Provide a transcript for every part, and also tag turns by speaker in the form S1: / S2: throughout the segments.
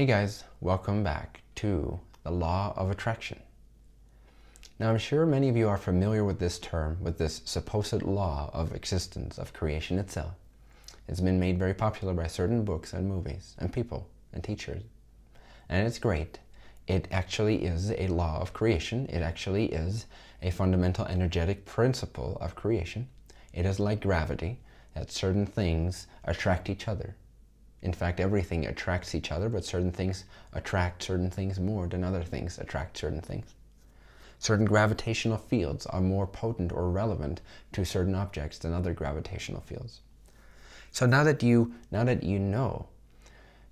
S1: Hey guys, welcome back to the Law of Attraction. Now I'm sure many of you are familiar with this term, with this supposed law of existence, of creation itself. It's been made very popular by certain books and movies and people and teachers. And it's great. It actually is a law of creation. It actually is a fundamental energetic principle of creation. It is like gravity, that certain things attract each other. In fact, everything attracts each other, but certain things attract certain things more than other things attract certain things. Certain gravitational fields are more potent or relevant to certain objects than other gravitational fields. So now that you know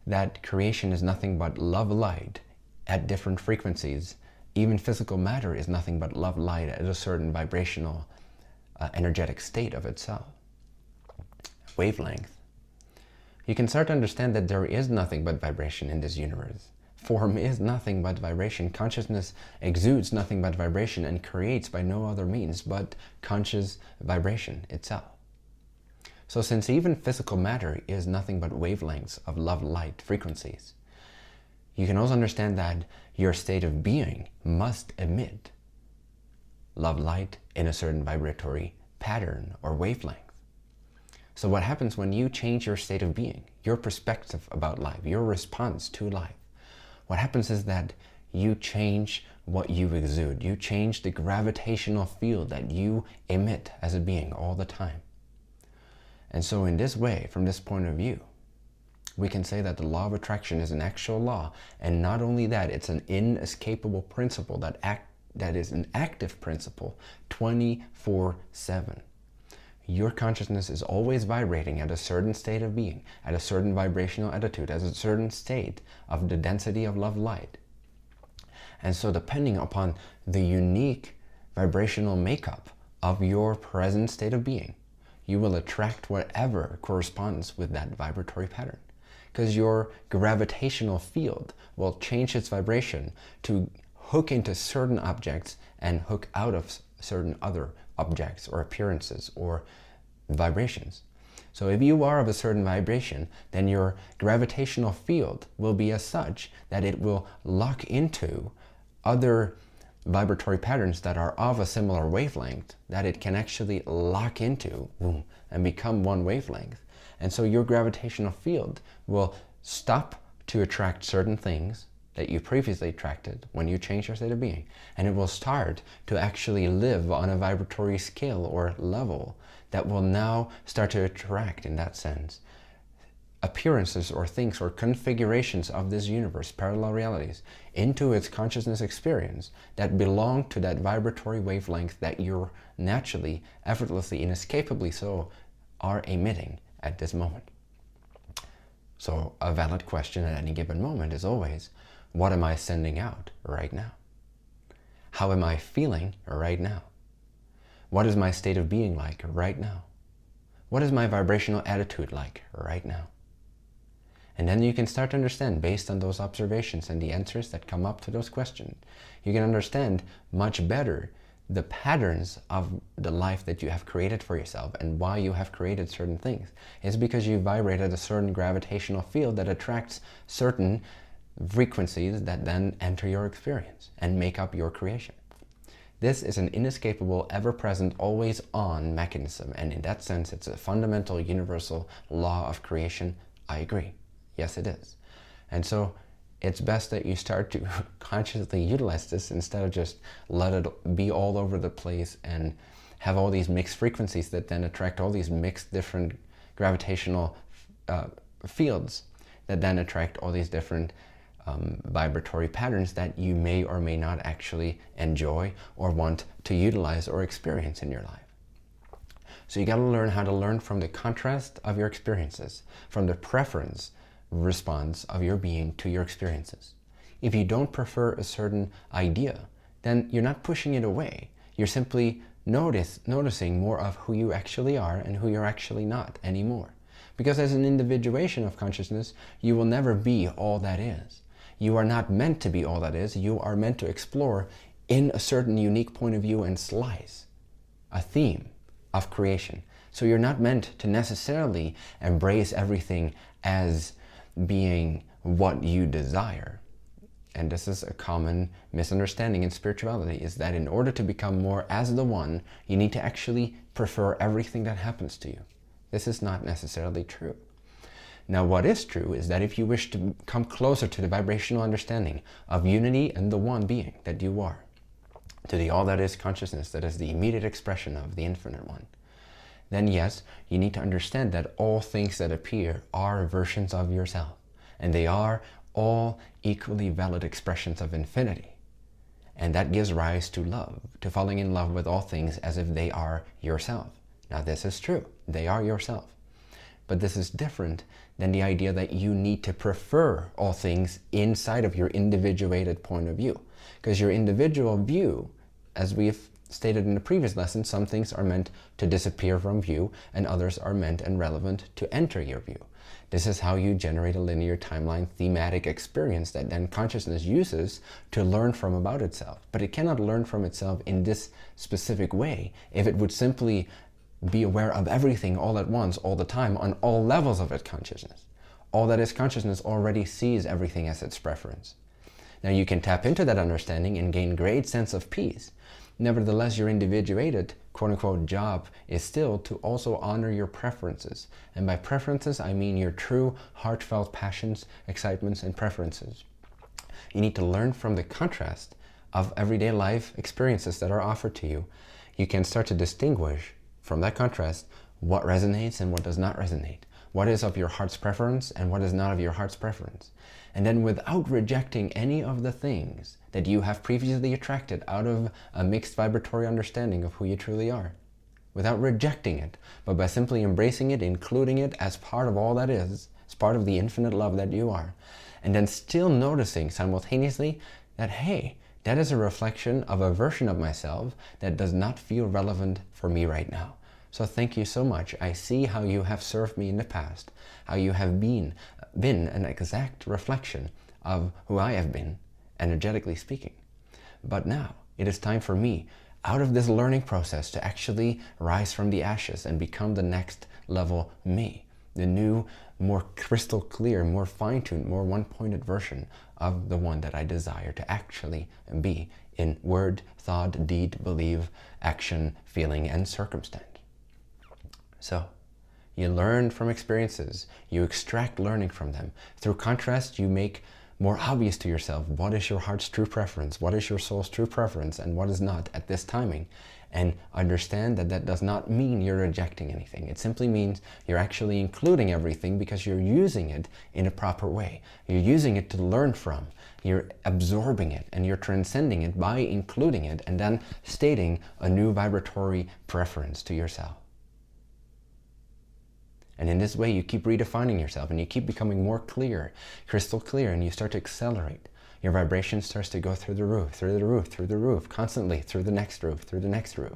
S1: that creation is nothing but love light at different frequencies, even physical matter is nothing but love light at a certain vibrational energetic state of itself, wavelength, you can start to understand that there is nothing but vibration in this universe. Form is nothing but vibration. Consciousness exudes nothing but vibration and creates by no other means but conscious vibration itself. So since even physical matter is nothing but wavelengths of love light frequencies, you can also understand that your state of being must emit love light in a certain vibratory pattern or wavelength. So what happens when you change your state of being, your perspective about life, your response to life? What happens is that you change what you exude. You change the gravitational field that you emit as a being all the time. And so in this way, from this point of view, we can say that the law of attraction is an actual law. And not only that, it's an inescapable principle that is an active principle 24/7. Your consciousness is always vibrating at a certain state of being, at a certain vibrational attitude, at a certain state of the density of love light. And so depending upon the unique vibrational makeup of your present state of being, you will attract whatever corresponds with that vibratory pattern. Because your gravitational field will change its vibration to hook into certain objects and hook out of certain other objects or appearances or vibrations. So if you are of a certain vibration, then your gravitational field will be as such that it will lock into other vibratory patterns that are of a similar wavelength, that it can actually lock into and become one wavelength. And so your gravitational field will stop to attract certain things that you previously attracted when you change your state of being. And it will start to actually live on a vibratory scale or level that will now start to attract, in that sense, appearances or things or configurations of this universe, parallel realities, into its consciousness experience that belong to that vibratory wavelength that you're naturally, effortlessly, inescapably so, are emitting at this moment. So a valid question at any given moment is always, what am I sending out right now? How am I feeling right now? What is my state of being like right now? What is my vibrational attitude like right now? And then you can start to understand, based on those observations and the answers that come up to those questions, you can understand much better the patterns of the life that you have created for yourself and why you have created certain things. It's because you vibrate at a certain gravitational field that attracts certain frequencies that then enter your experience and make up your creation. This is an inescapable, ever-present, always-on mechanism, and in that sense it's a fundamental universal law of creation. I agree. Yes, it is. And so it's best that you start to consciously utilize this instead of just let it be all over the place and have all these mixed frequencies that then attract all these mixed different gravitational fields that then attract all these different vibratory patterns that you may or may not actually enjoy or want to utilize or experience in your life. So you got to learn how to learn from the contrast of your experiences, from the preference response of your being to your experiences. If you don't prefer a certain idea, then you're not pushing it away. You're simply noticing more of who you actually are and who you're actually not anymore. Because as an individuation of consciousness, you will never be all that is. You are not meant to be all that is. You are meant to explore in a certain unique point of view and slice a theme of creation. So you're not meant to necessarily embrace everything as being what you desire. And this is a common misunderstanding in spirituality, is that in order to become more as the one, you need to actually prefer everything that happens to you. This is not necessarily true. Now, what is true is that if you wish to come closer to the vibrational understanding of unity and the one being that you are, to the all that is consciousness that is the immediate expression of the infinite one, then yes, you need to understand that all things that appear are versions of yourself, and they are all equally valid expressions of infinity. And that gives rise to love, to falling in love with all things as if they are yourself. Now, this is true. They are yourself. But this is different than the idea that you need to prefer all things inside of your individuated point of view. Because your individual view, as we've stated in the previous lesson, some things are meant to disappear from view and others are meant and relevant to enter your view. This is how you generate a linear timeline thematic experience that then consciousness uses to learn from about itself. But it cannot learn from itself in this specific way if it would simply be aware of everything all at once, all the time, on all levels of its consciousness. All that is consciousness already sees everything as its preference. Now you can tap into that understanding and gain great sense of peace. Nevertheless, your individuated, quote-unquote, job is still to also honor your preferences. And by preferences, I mean your true, heartfelt passions, excitements, and preferences. You need to learn from the contrast of everyday life experiences that are offered to you. You can start to distinguish from that contrast what resonates and what does not resonate. What is of your heart's preference and what is not of your heart's preference. And then without rejecting any of the things that you have previously attracted out of a mixed vibratory understanding of who you truly are, without rejecting it, but by simply embracing it, including it as part of all that is, as part of the infinite love that you are, and then still noticing simultaneously that, hey, that is a reflection of a version of myself that does not feel relevant for me right now. So thank you so much. I see how you have served me in the past, how you have been an exact reflection of who I have been, energetically speaking. But now it is time for me, out of this learning process, to actually rise from the ashes and become the next level me, the new, more crystal clear, more fine-tuned, more one-pointed version of the one that I desire to actually be in word, thought, deed, belief, action, feeling, and circumstance. So, you learn from experiences, you extract learning from them. Through contrast, you make more obvious to yourself what is your heart's true preference, what is your soul's true preference, and what is not at this timing. And understand that that does not mean you're rejecting anything. It simply means you're actually including everything because you're using it in a proper way. You're using it to learn from. You're absorbing it and you're transcending it by including it and then stating a new vibratory preference to yourself. And in this way, you keep redefining yourself and you keep becoming more clear, crystal clear, and you start to accelerate. Your vibration starts to go through the roof, through the roof, through the roof, constantly through the next roof, through the next roof.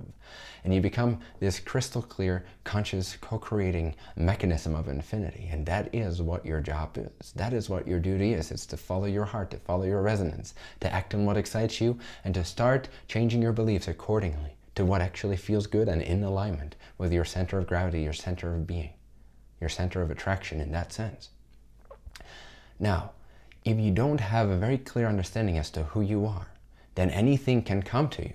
S1: And you become this crystal clear, conscious, co-creating mechanism of infinity. And that is what your job is. That is what your duty is. It's to follow your heart, to follow your resonance, to act on what excites you, and to start changing your beliefs accordingly to what actually feels good and in alignment with your center of gravity, your center of being, your center of attraction in that sense. Now, if you don't have a very clear understanding as to who you are, then anything can come to you.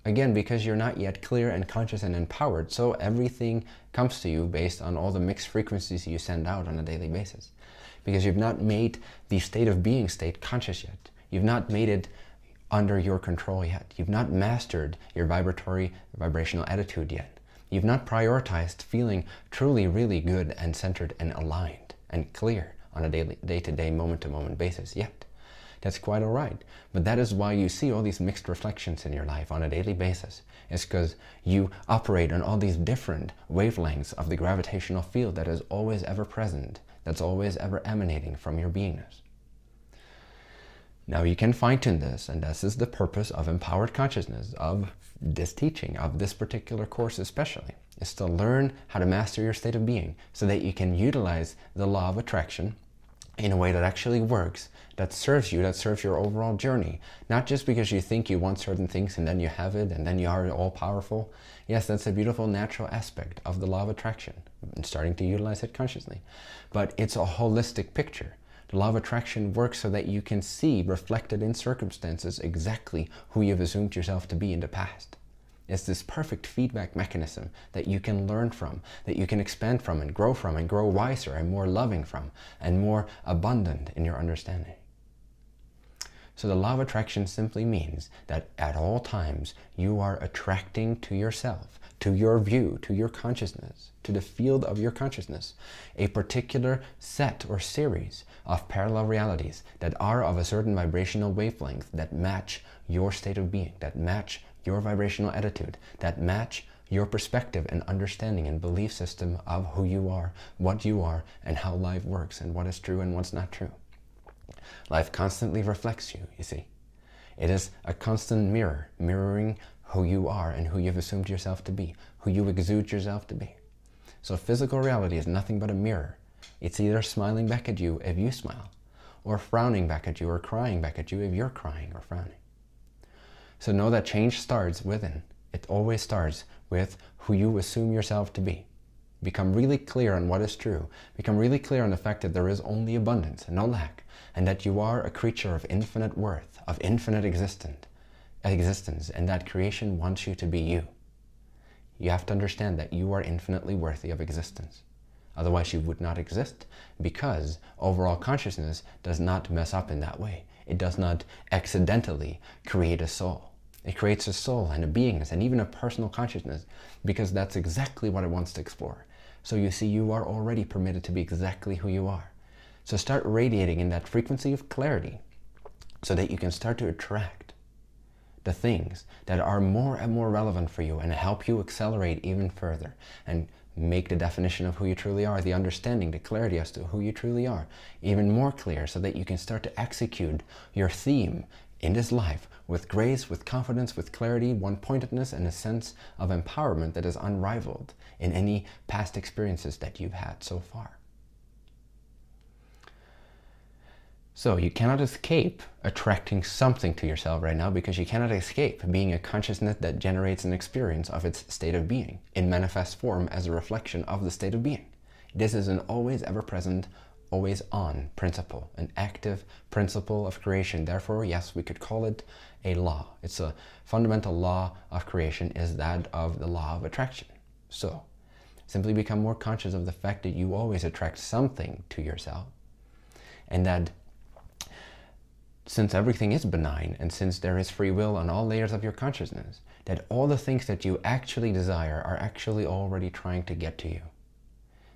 S1: Again, because you're not yet clear and conscious and empowered, so everything comes to you based on all the mixed frequencies you send out on a daily basis. Because you've not made the state of being state conscious yet. You've not made it under your control yet. You've not mastered your vibrational attitude yet. You've not prioritized feeling truly, really good and centered and aligned and clear on a day-to-day, moment-to-moment basis yet. That's quite all right. But that is why you see all these mixed reflections in your life on a daily basis. It's because you operate on all these different wavelengths of the gravitational field that is always ever present, that's always ever emanating from your beingness. Now you can fine-tune this, and this is the purpose of empowered consciousness, of this teaching, of this particular course especially, is to learn how to master your state of being so that you can utilize the law of attraction in a way that actually works, that serves you, that serves your overall journey. Not just because you think you want certain things and then you have it and then you are all powerful. Yes, that's a beautiful natural aspect of the law of attraction and starting to utilize it consciously. But it's a holistic picture. The law of attraction works so that you can see reflected in circumstances exactly who you've assumed yourself to be in the past. It's this perfect feedback mechanism that you can learn from, that you can expand from and grow wiser and more loving from, and more abundant in your understanding. So the law of attraction simply means that at all times you are attracting to yourself, to your view, to your consciousness, to the field of your consciousness, a particular set or series of parallel realities that are of a certain vibrational wavelength that match your state of being, that match your vibrational attitude, that match your perspective and understanding and belief system of who you are, and how life works, and what is true and what's not true. Life constantly reflects you, you see. It is a constant mirror, mirroring who you are and who you've assumed yourself to be, who you exude yourself to be. So physical reality is nothing but a mirror. It's either smiling back at you if you smile, or frowning back at you, or crying back at you if you're crying or frowning. So know that change starts within. It always starts with who you assume yourself to be. Become really clear on what is true. Become really clear on the fact that there is only abundance and no lack, and that you are a creature of infinite worth, of infinite existence, and that creation wants you to be you. You have to understand that you are infinitely worthy of existence. Otherwise you would not exist, because overall consciousness does not mess up in that way. It does not accidentally create a soul. It creates a soul and a beingness and even a personal consciousness, because that's exactly what it wants to explore. So you see, you are already permitted to be exactly who you are. So start radiating in that frequency of clarity so that you can start to attract the things that are more and more relevant for you and help you accelerate even further and make the definition of who you truly are, the understanding, the clarity as to who you truly are, even more clear, so that you can start to execute your theme in this life with grace, with confidence, with clarity, one-pointedness, and a sense of empowerment that is unrivaled in any past experiences that you've had so far. So you cannot escape attracting something to yourself right now, because you cannot escape being a consciousness that generates an experience of its state of being in manifest form as a reflection of the state of being. This is an always ever-present, always on principle, an active principle of creation. Therefore, yes, we could call it a law. It's a fundamental law of creation, is that of the law of attraction. So simply become more conscious of the fact that you always attract something to yourself, and that since everything is benign, and since there is free will on all layers of your consciousness, that all the things that you actually desire are actually already trying to get to you.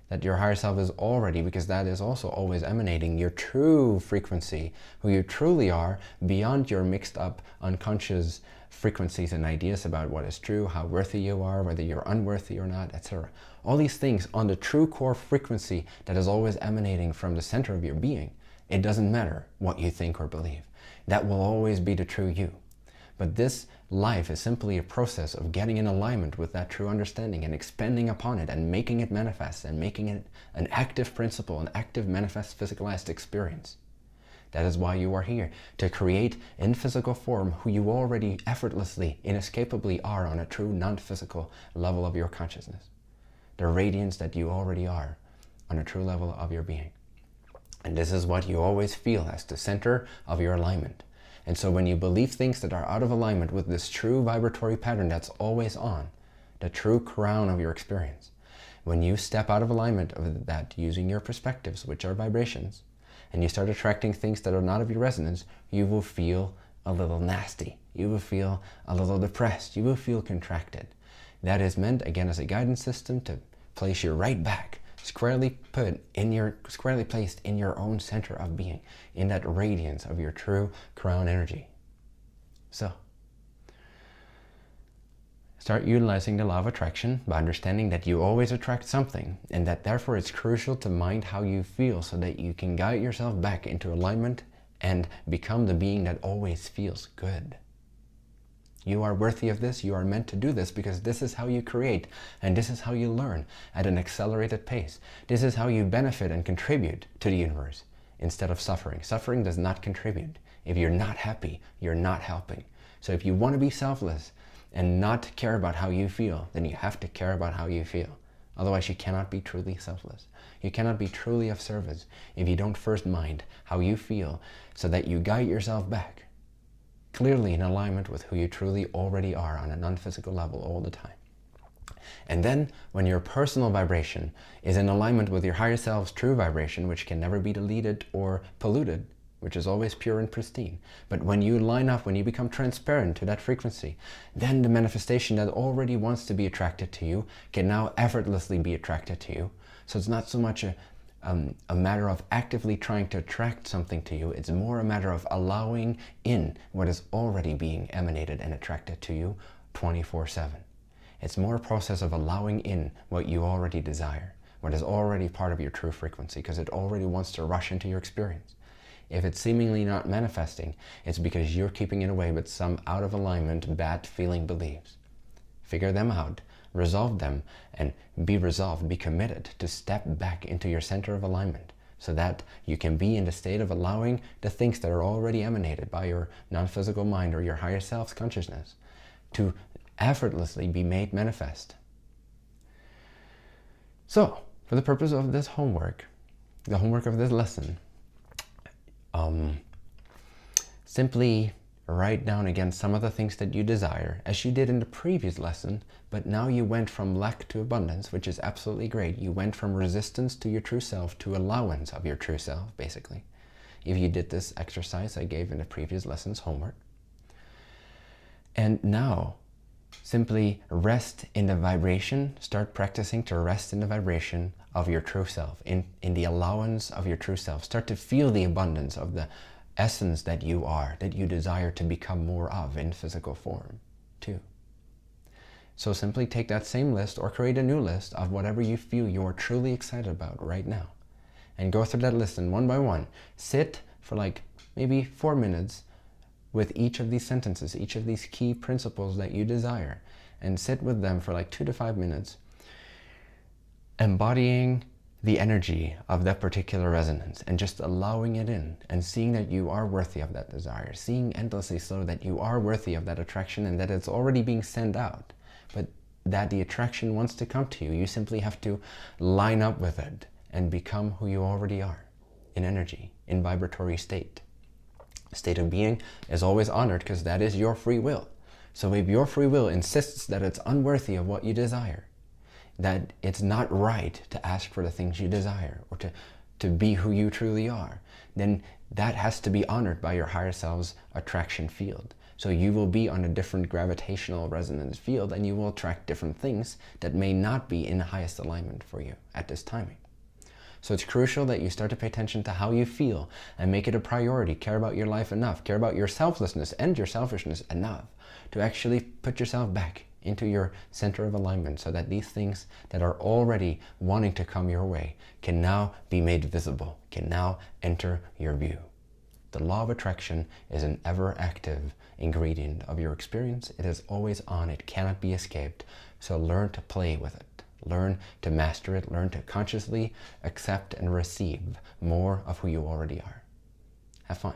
S1: That your higher self is already, because that is also always emanating your true frequency, who you truly are, beyond your mixed up unconscious frequencies and ideas about what is true, how worthy you are, whether you're unworthy or not, etc. All these things on the true core frequency that is always emanating from the center of your being. It doesn't matter what you think or believe. That will always be the true you. But this life is simply a process of getting in alignment with that true understanding and expanding upon it and making it manifest and making it an active principle, an active manifest physicalized experience. That is why you are here, to create in physical form who you already effortlessly, inescapably are on a true non-physical level of your consciousness. The radiance that you already are on a true level of your being. And this is what you always feel as the center of your alignment. And so when you believe things that are out of alignment with this true vibratory pattern that's always on, the true crown of your experience, when you step out of alignment of that using your perspectives, which are vibrations, and you start attracting things that are not of your resonance, you will feel a little nasty. You will feel a little depressed. You will feel contracted. That is meant, again, as a guidance system to place you right back, squarely placed in your own center of being, in that radiance of your true crown energy. So start utilizing the law of attraction by understanding that you always attract something, and that therefore it's crucial to mind how you feel so that you can guide yourself back into alignment and become the being that always feels good. You are worthy of this. You are meant to do this, because this is how you create, and this is how you learn at an accelerated pace. This is how you benefit and contribute to the universe instead of suffering. Suffering does not contribute. If you're not happy, you're not helping. So if you want to be selfless and not care about how you feel, then you have to care about how you feel. Otherwise, you cannot be truly selfless. You cannot be truly of service if you don't first mind how you feel so that you guide yourself back, clearly in alignment with who you truly already are on a non-physical level all the time. And then, when your personal vibration is in alignment with your higher self's true vibration, which can never be deleted or polluted, which is always pure and pristine. But when you line up, when you become transparent to that frequency, then the manifestation that already wants to be attracted to you can now effortlessly be attracted to you. So it's not so much a matter of actively trying to attract something to you. It's more a matter of allowing in what is already being emanated and attracted to you 24/7. It's more a process of allowing in what you already desire, what is already part of your true frequency, because it already wants to rush into your experience. If it's seemingly not manifesting, it's because you're keeping it away with some out of alignment, bad feeling beliefs. Figure them out, resolve them, and be resolved, be committed to step back into your center of alignment so that you can be in the state of allowing the things that are already emanated by your non-physical mind or your higher self's consciousness to effortlessly be made manifest. So, for the purpose of this homework, the homework of this lesson, simply write down again some of the things that you desire, as you did in the previous lesson, but now you went from lack to abundance, which is absolutely great. You went from resistance to your true self to allowance of your true self, basically. If you did this exercise I gave in the previous lesson's homework. And now, simply rest in the vibration, start practicing to rest in the vibration of your true self, in the allowance of your true self. Start to feel the abundance of the essence that you are, that you desire to become more of in physical form too. So simply take that same list or create a new list of whatever you feel you're truly excited about right now, and go through that list, and one by one, sit for like maybe 4 minutes with each of these sentences, each of these key principles that you desire, and sit with them for like 2 to 5 minutes, embodying the energy of that particular resonance and just allowing it in and seeing that you are worthy of that desire, seeing endlessly so that you are worthy of that attraction and that it's already being sent out, but that the attraction wants to come to you. You simply have to line up with it and become who you already are in energy, in vibratory state. State of being is always honored because that is your free will. So if your free will insists that it's unworthy of what you desire, that it's not right to ask for the things you desire or to be who you truly are, then that has to be honored by your higher self's attraction field. So you will be on a different gravitational resonance field and you will attract different things that may not be in the highest alignment for you at this timing. So it's crucial that you start to pay attention to how you feel and make it a priority. Care about your life enough, care about your selflessness and your selfishness enough to actually put yourself back into your center of alignment so that these things that are already wanting to come your way can now be made visible, can now enter your view. The law of attraction is an ever-active ingredient of your experience. It is always on. It cannot be escaped. So learn to play with it. Learn to master it. Learn to consciously accept and receive more of who you already are. Have fun.